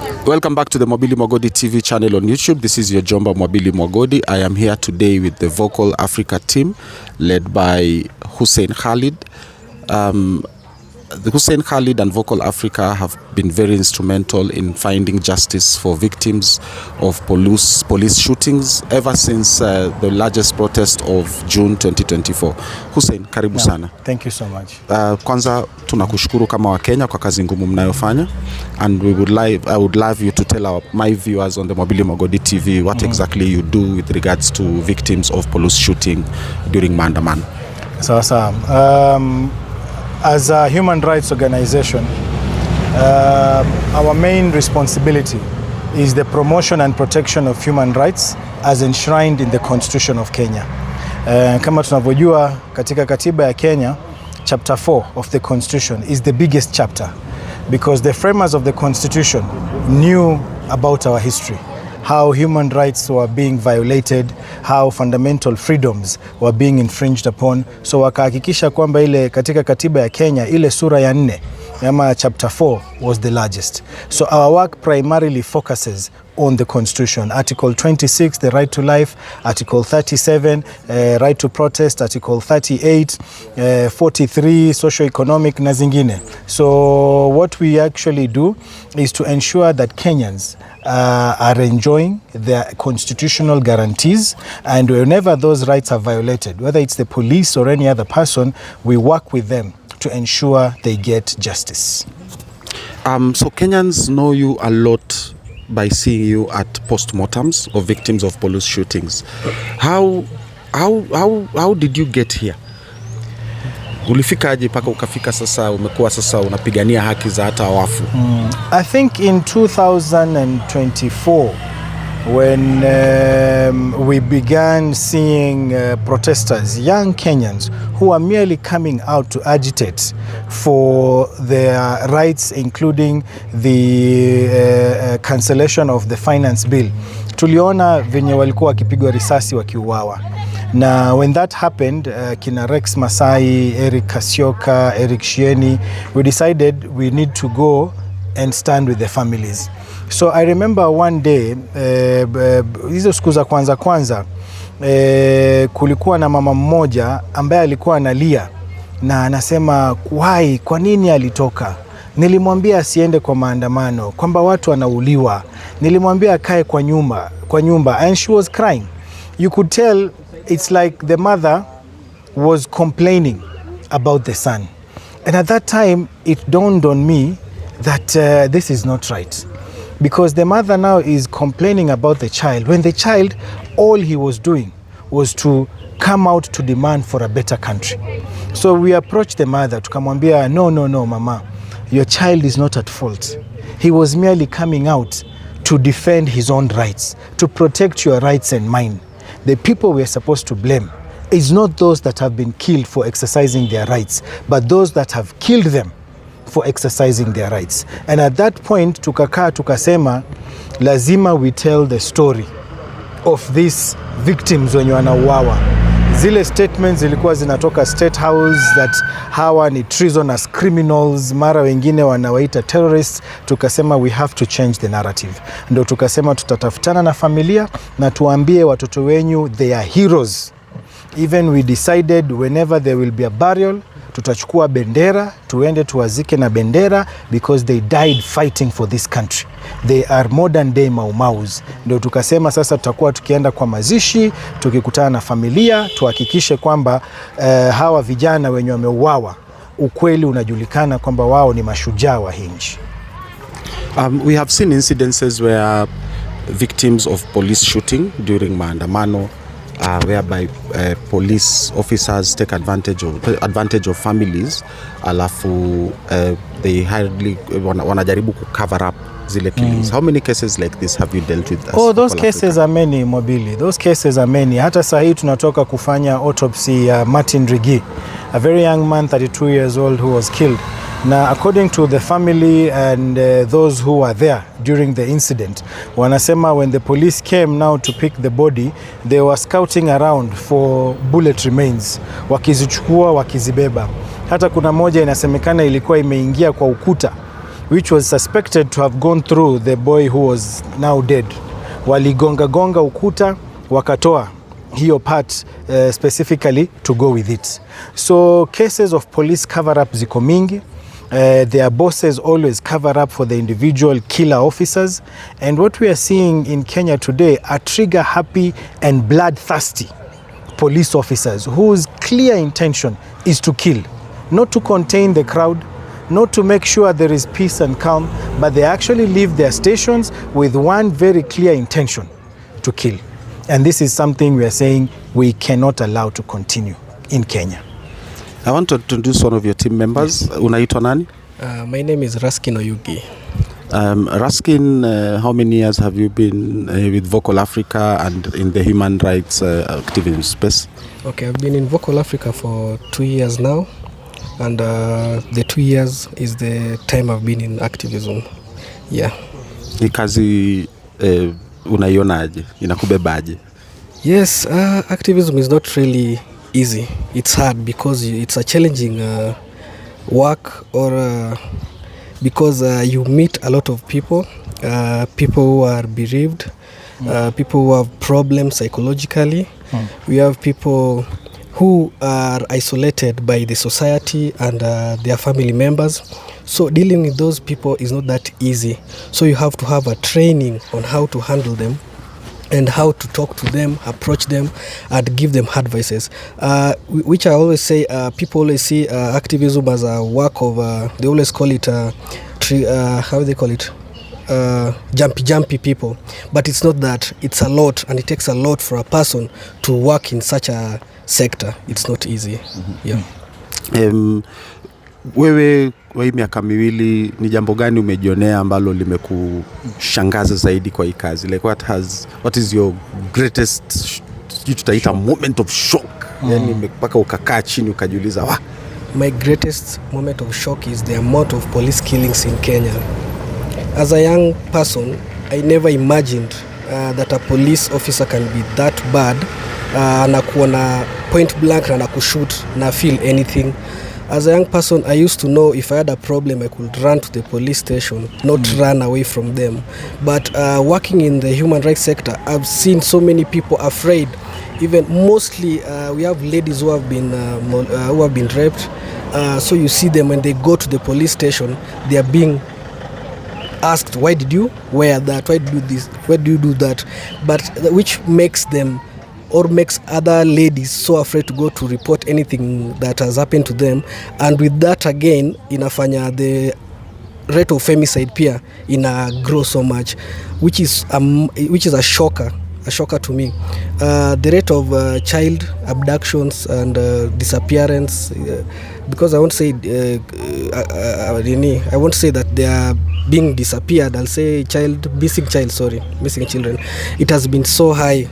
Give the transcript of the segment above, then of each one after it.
Welcome back to the Mwabili Mwagodi TV channel on YouTube. This is your Jomba Mwabili Mwagodi. I am here today with the Vocal Africa team led by Hussein Khalid. The Hussein Khalid and Vocal Africa have been very instrumental in finding justice for victims of police shootings ever since the largest protest of June 2024. Hussein, karibu sana. Thank you so much. Kwanza tunakushukuru kama Wakenya kwa kazi ngumu mnayofanya, and I would love you to tell my viewers on the Mwabili Mwagodi TV what exactly you do with regards to victims of police shooting during maandamano. As a human rights organization, our main responsibility is the promotion and protection of human rights as enshrined in the Constitution of Kenya. Kama tunavyojua katika katiba ya Kenya, chapter 4 of the Constitution is the biggest chapter because the framers of the Constitution knew about our history, how human rights were being violated, how fundamental freedoms were being infringed upon. So wakahakikisha kwamba ile katika katiba ya Kenya ile sura ya 4 ama chapter 4 was the largest. So our work primarily focuses on the Constitution. Article 26, the right to life. Article 37, right to protest. Article 38, 43, socio-economic na zingine. So what we actually do is to ensure that Kenyans are enjoying their constitutional guarantees, and whenever those rights are violated, whether it's the police or any other person, we work with them to ensure they get justice. So Kenyans know you a lot by seeing you at postmortems of victims of police shootings. How did you get here? Ulifikaje paka ukafika sasa umekuwa sasa unapigania haki za hata wafu? I think in 2024 when we began seeing protesters, young Kenyans who are merely coming out to agitate for their rights, including the cancellation of the finance bill. Tuliona venye walikuwa wakipigwa risasi wakiuawa. Na when that happened, kina Rex Masai, Eric Kasioka, Eric Shieni, we decided we need to go and stand with the families. So I remember one day, hizo siku za kwanza, kulikuwa na mama mmoja ambaye alikuwa analia na anasema kwa nini alitoka? Nilimwambia asiende kwa maandamano, kwamba watu wanauliwa. Nilimwambia akae kwa nyumba, and she was crying. You could tell it's like the mother was complaining about the son. And at that time, it dawned on me that this is not right. Because the mother now is complaining about the child, when the child, all he was doing was to come out to demand for a better country. So we approached the mother, tukamwambia, no, mama, your child is not at fault. He was merely coming out to defend his own rights, to protect your rights and mine. The people we're supposed to blame is not those that have been killed for exercising their rights, but those that have killed them for exercising their rights. And at that point, tukasema, lazima we tell the story of these victims wenye wanauawa. Zile statements zilikuwa zinatoka State House that hawa ni treasonous criminals, mara wengine wanawaita terrorists. Tukasema we have to change the narrative. Ndo tukasema tutatafutana na familia na tuambie watoto wenyu they are heroes. Even we decided whenever there will be a burial, tutachukua bendera, tuende tuwazike na bendera, because they died fighting for this country. They are modern day maumaus. Ndio tukasema sasa tutakuwa tukienda kwa mazishi, tukikutana na familia, tuhakikishe kwamba hawa vijana wenye wameuawa, ukweli unajulikana kwamba wao ni mashujaa wa nchi. We have seen incidences where victims of police shooting during maandamano whereby police officers take advantage of families, alafu they hardly wanajaribu cover up zile killings. How many cases like this have you dealt with? Those cases are many, Mwabili. Those cases are many. Hata sahi tunatoka kufanya autopsy ya Martin Rigi, a very young man, 32 years old, who was killed. Now, according to the family and those who were there during the incident, wanasema when the police came now to pick the body, they were scouting around for bullet remains, wakizichukua, wakizibeba. Hata kuna moja inasemekana ilikuwa imeingia kwa ukuta which was suspected to have gone through the boy who was now dead. Waligonga ukuta, wakatoa hiyo part specifically to go with it. So cases of police cover-up ziko mingi. Their bosses always cover up for the individual killer officers. And what we are seeing in Kenya today are trigger-happy and bloodthirsty police officers whose clear intention is to kill, not to contain the crowd, not to make sure there is peace and calm, but they actually leave their stations with one very clear intention: to kill. And this is something we are saying we cannot allow to continue in Kenya. I want to introduce one of your team members. Yes. Unaitwa nani? My name is Ruskin Oyugi. Ruskin, how many years have you been with Vocal Africa and in the human rights activism space? Okay, I've been in Vocal Africa for 2 years now, and the 2 years is the time I've been in activism. Yeah. Hii kazi unaionaje? Inakubebaje? Yes, activism is not really easy. It's hard because it's a challenging work, or because you meet a lot of people, people who are bereaved, people who have problems psychologically. We have people who are isolated by the society and their family members. So dealing with those people is not that easy. So you have to have a training on how to handle them and how to talk to them, approach them, and give them advices. Which I always say, people always see activism as a work of, they always call it, how do they call it? Jumpy people. But it's not that. It's a lot, and it takes a lot for a person to work in such a sector. It's not easy. Yeah. Wewe wa miaka miwili, ni jambo gani umejionea ambalo limekushangaza zaidi kwa hii kazi? Like what is your greatest, tutaita moment of shock? Yani mpaka ukakaa chini ukajiuliza wa? My greatest moment of shock is the amount of police killings in Kenya. As a young person, I never imagined that a police officer can be that bad, anakuwa na point blank na anakushoot na feel anything. As a young person, I used to know if I had a problem, I could run to the police station, not run away from them. But working in the human rights sector, I've seen so many people afraid. Even mostly, we have ladies who have been raped. So you see them when they go to the police station, they are being asked, why did you wear that? Why did you do this? Why do you do that? But which makes them, or makes other ladies so afraid to go to report anything that has happened to them. And with that again, inafanya the rate of femicide pia grow so much, which is a shocker to me. The rate of child abductions and disappearance, because I won't say that they are being disappeared. I'll say missing children. It has been so high,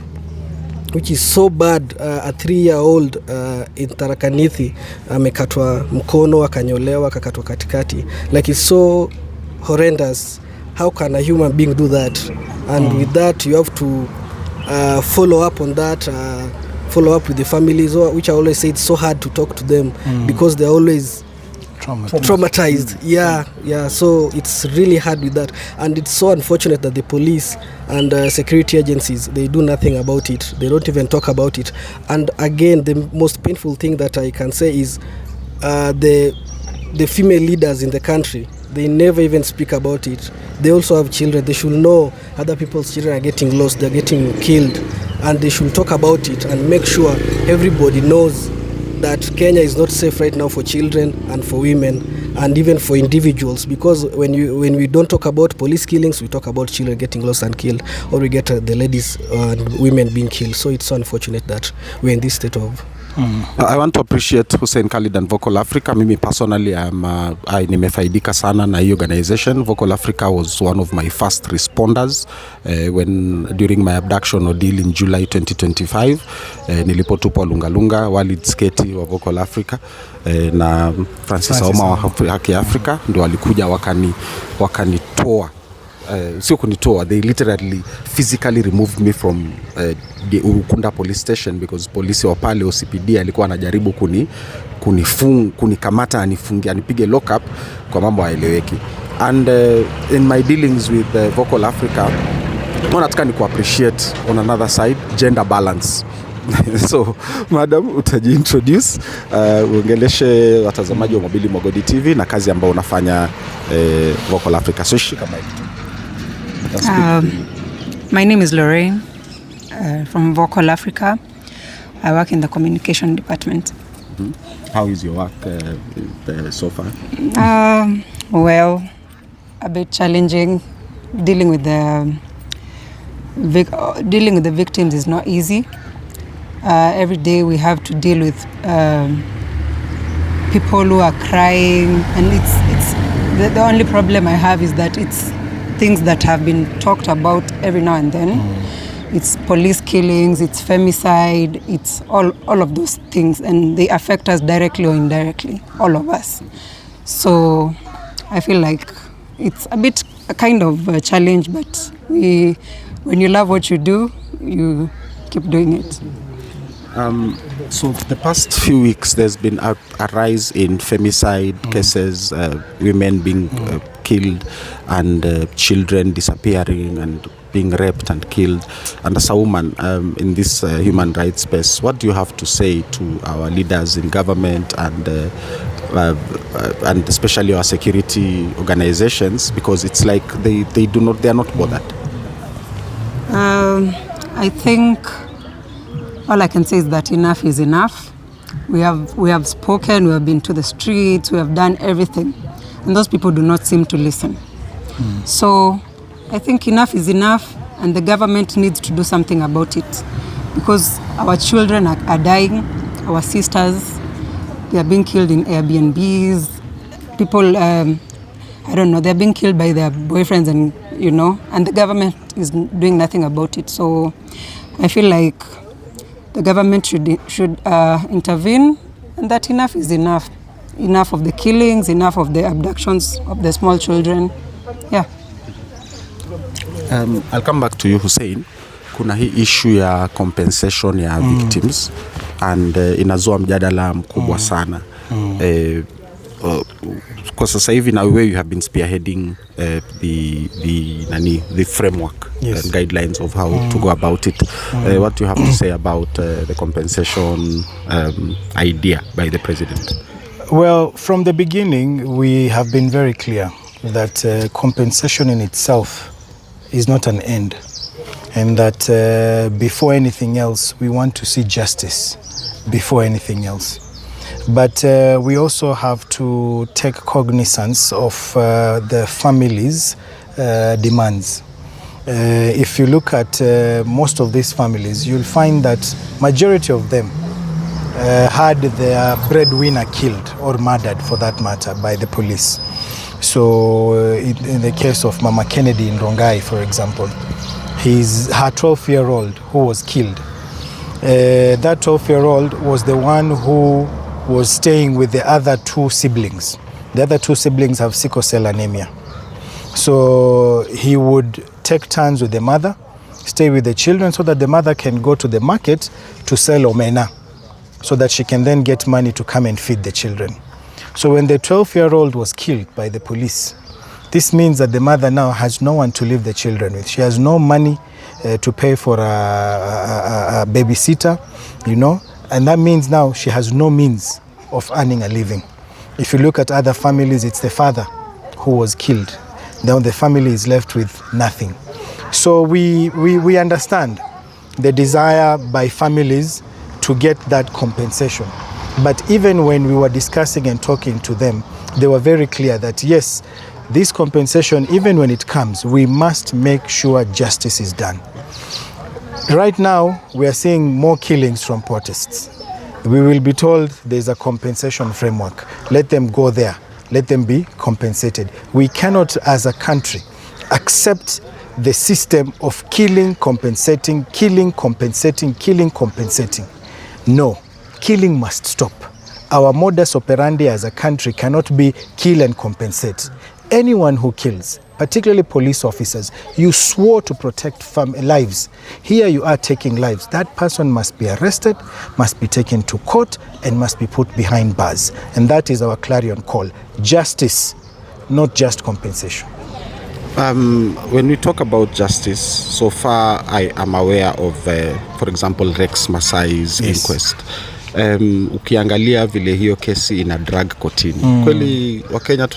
which is so bad. A 3-year-old in Tharaka Nithi amekatwa mkono, akanyolewa, akakatwa katikati. Like, it's so horrendous. How can a human being do that? And with that, you have to follow up on that, follow up with the families, which I always say it's so hard to talk to them because they're always traumatized. Yeah. So it's really hard with that, and it's so unfortunate that the police and security agencies, they do nothing about it. They don't even talk about it. And again, the most painful thing that I can say is the female leaders in the country. They never even speak about it. They also have children. They should know other people's children are getting lost, they're getting killed, and they should talk about it and make sure everybody knows that Kenya is not safe right now for children and for women and even for individuals, because when we don't talk about police killings, we talk about children getting lost and killed, or we get the ladies and women being killed. So it's so unfortunate that we're in this state of I want to appreciate Hussein Khalid and Vocal Africa. Mimi personally, nimefaidika sana na hii organization. Vocal Africa was one of my first responders during my abduction ordeal in July 2025. Nilipotupwa Lungalunga, Walid Sketi wa Vocal Africa na Francis Auma wa Haki Africa ndio walikuja wakanitoa. Sio kunitoa, they literally physically removed me from the Ukunda police station, because polisi wa pale OCPD alikuwa anajaribu kunikamata, anipige lock up kwa mambo haeleweki. And in my dealings with Vocal Africa, nataka ni ku-appreciate on another side gender balance. So madam, utajiintroduce, uongeleshe watazamaji wa Mobili Mogodi TV na kazi ambayo unafanya Vocal Africa. So shika mic. My name is Lorraine from Vocal Africa. I work in the communication department. Mm-hmm. How is your work so far? Well, a bit challenging. Dealing with the victims is not easy. Every day we have to deal with people who are crying, and it's the only problem I have is that it's things that have been talked about every now and then. It's police killings, it's femicide, it's all of those things, and they affect us directly or indirectly, all of us. So I feel like it's a bit a kind of a challenge, but when you love what you do, you keep doing it. So the past few weeks there's been a rise in femicide cases, women being killed and children disappearing and being raped and killed. And as a woman in this human rights space, what do you have to say to our leaders in government and especially our security organizations, because it's like they are not bothered? I think all I can say is that enough is enough. We have spoken, we have been to the streets, we have done everything, and those people do not seem to listen. So I think enough is enough, and the government needs to do something about it, because our children are dying, our sisters, they are being killed in Airbnbs. People, they're being killed by their boyfriends, and the government is doing nothing about it. So I feel like the government should intervene, and that enough is enough. Enough of the killings, enough of the abductions of the small children. Yeah. I'll come back to you, Hussein. Kuna hii issue ya compensation ya victims and inazua mjadala mkubwa sana. Kwa sasa hivi na wewe you have been spearheading the framework, yes, and guidelines of how to go about it. What do you have to say about the compensation idea by the president? Well, from the beginning, we have been very clear that compensation in itself is not an end, and that before anything else, we want to see justice before anything else. But we also have to take cognizance of the families' demands. If you look at most of these families, you'll find that majority of them had their breadwinner killed or murdered, for that matter, by the police. So in the case of Mama Kennedy in Rongai, for example, her 12-year-old who was killed, that 12-year-old was the one who was staying with the other two siblings. The other two siblings have sickle cell anemia. So he would take turns with the mother, stay with the children, so that the mother can go to the market to sell omena, so that she can then get money to come and feed the children. So when the 12-year-old was killed by the police, this means that the mother now has no one to leave the children with. She has no money to pay for a babysitter, and that means now she has no means of earning a living. If you look at other families, it's the father who was killed. Now the family is left with nothing. So we understand the desire by families to get that compensation. But even when we were discussing and talking to them, they were very clear that yes, this compensation, even when it comes, we must make sure justice is done. Right now, we are seeing more killings from protests. We will be told there's a compensation framework. Let them go there. Let them be compensated. We cannot, as a country, accept the system of killing, compensating, killing, compensating, killing, compensating. No, killing must stop. Our modus operandi as a country cannot be kill and compensate. Anyone who kills, particularly police officers, you swore to protect lives. Here you are taking lives. That person must be arrested, must be taken to court, and must be put behind bars. And that is our clarion call. Justice not just compensation. When we talk about justice, so far I am aware of, for example, Rex Masai's inquest. Ukiangalia vile hiyo kesi ina drag kotini. Kweli Wakenya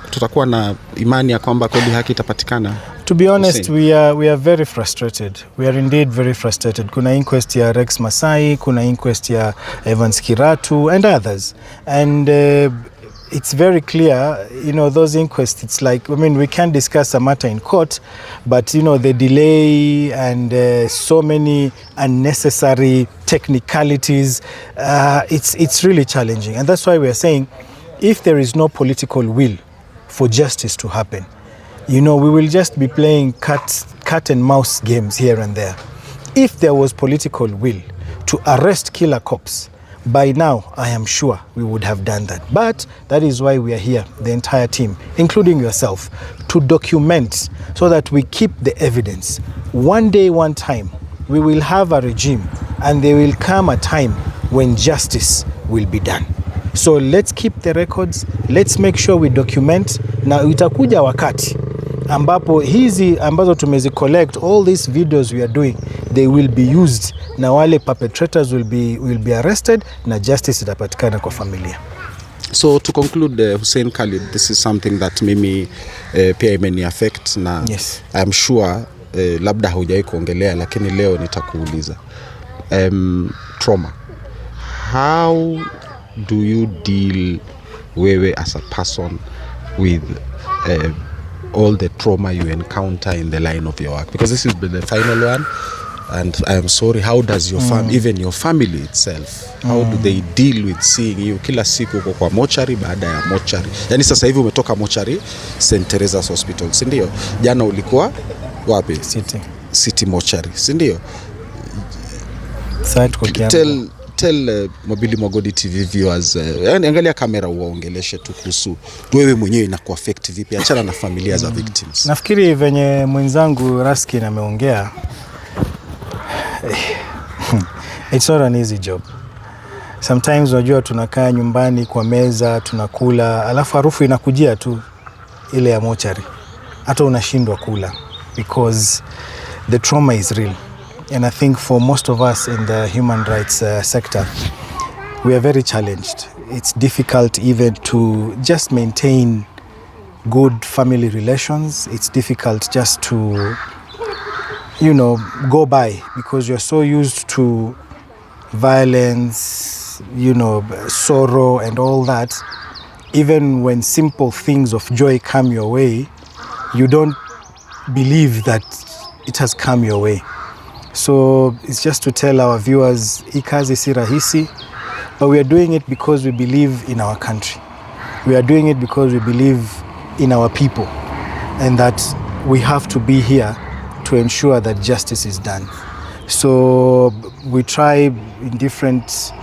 tutakuwa na imani ya kwamba kweli haki itapatikana? To be honest, we are very frustrated. We are indeed very frustrated. Kuna inquest ya Rex Masai, kuna inquest ya Evans Kiratu and others. And it's very clear, those inquests, it's like, we can discuss a matter in court, but, the delay and so many unnecessary technicalities, it's really challenging. And that's why we are saying, if there is no political will for justice to happen, we will just be playing cat and mouse games here and there. If there was political will to arrest killer cops, by now, I am sure we would have done that. But that is why we are here, the entire team, including yourself, to document so that we keep the evidence. One day, one time, we will have a regime and there will come a time when justice will be done. So let's keep the records, let's make sure we document. Na itakuja wakati ambapo hizi ambazo tumezi collect, all these videos we are doing, they will be used na wale perpetrators will be arrested na justice itapatikana kwa familia. So to conclude, Hussein Khalid, this is something that mimi pia imeni affect na yes. I'm sure labda hujai kuongelea lakini leo nitakuuliza. Trauma. How do you deal wewe as a person with all the trauma you encounter in the line of your work? Because this is the final one. And I am sorry, how does your even your family itself, how do they deal with seeing you kila siku uko kwa mochari baada ya mochari? Yani sasa hivi umetoka mochari St. Teresa's Hospital, si ndio? Jana ulikuwa wapi? City mochari, si ndio? Tell Mobili Mogodi TV viewers, angalia kamera uwaongeleshe tu kuhusu wewe mwenyewe na kuaffect vipi, achana na familia za victims. Nafikiri venye mwenzangu Raskin ameongea, it's not an easy job. Sometimes unajua tunakaa nyumbani kwa meza, tunakula, alafu harufu inakujia tu ile ya mochari. Hata unashindwa kula because the trauma is real. And I think for most of us in the human rights sector, we are very challenged. It's difficult even to just maintain good family relations. It's difficult just to go by because you're so used to violence, sorrow and all that. Even when simple things of joy come your way, you don't believe that it has come your way. So it's just to tell our viewers, ikazi si rahisi, but we are doing it because we believe in our country. We are doing it because we believe in our people and that we have to be here to ensure that justice is done. So we try in different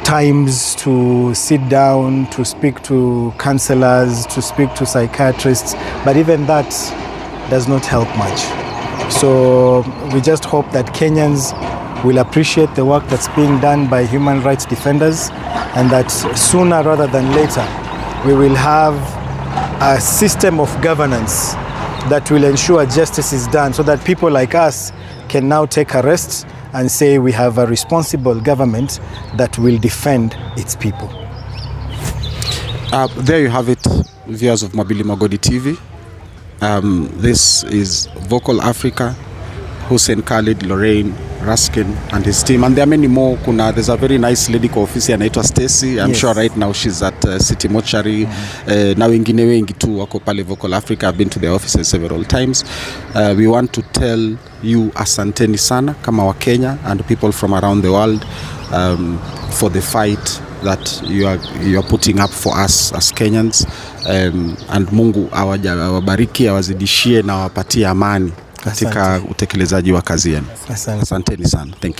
times to sit down, to speak to counselors, to speak to psychiatrists, but even that does not help much. So we just hope that Kenyans will appreciate the work that's being done by human rights defenders and that sooner rather than later we will have a system of governance that will ensure justice is done so that people like us can now take a rest and say we have a responsible government that will defend its people. There you have it, viewers of Mobili Mogodi TV. This is Vocal Africa, Hussein Khalid, Lorraine, Raskin and his team, and there are many more. There's a very nice lady kwa ofisi anaitwa Stacy. I'm sure right now she's at City Mortuary. Na wengine wengi tu wako pale Vocal Africa. I've been to their offices several times. We want to tell you asanteni sana kama wa Kenya and people from around the world for the fight that you are putting up for us as Kenyans, and Mungu awabariki, awazidishie na awapatie amani katika utekelezaji wa kazi yenu. Asanteni sana. Thank you.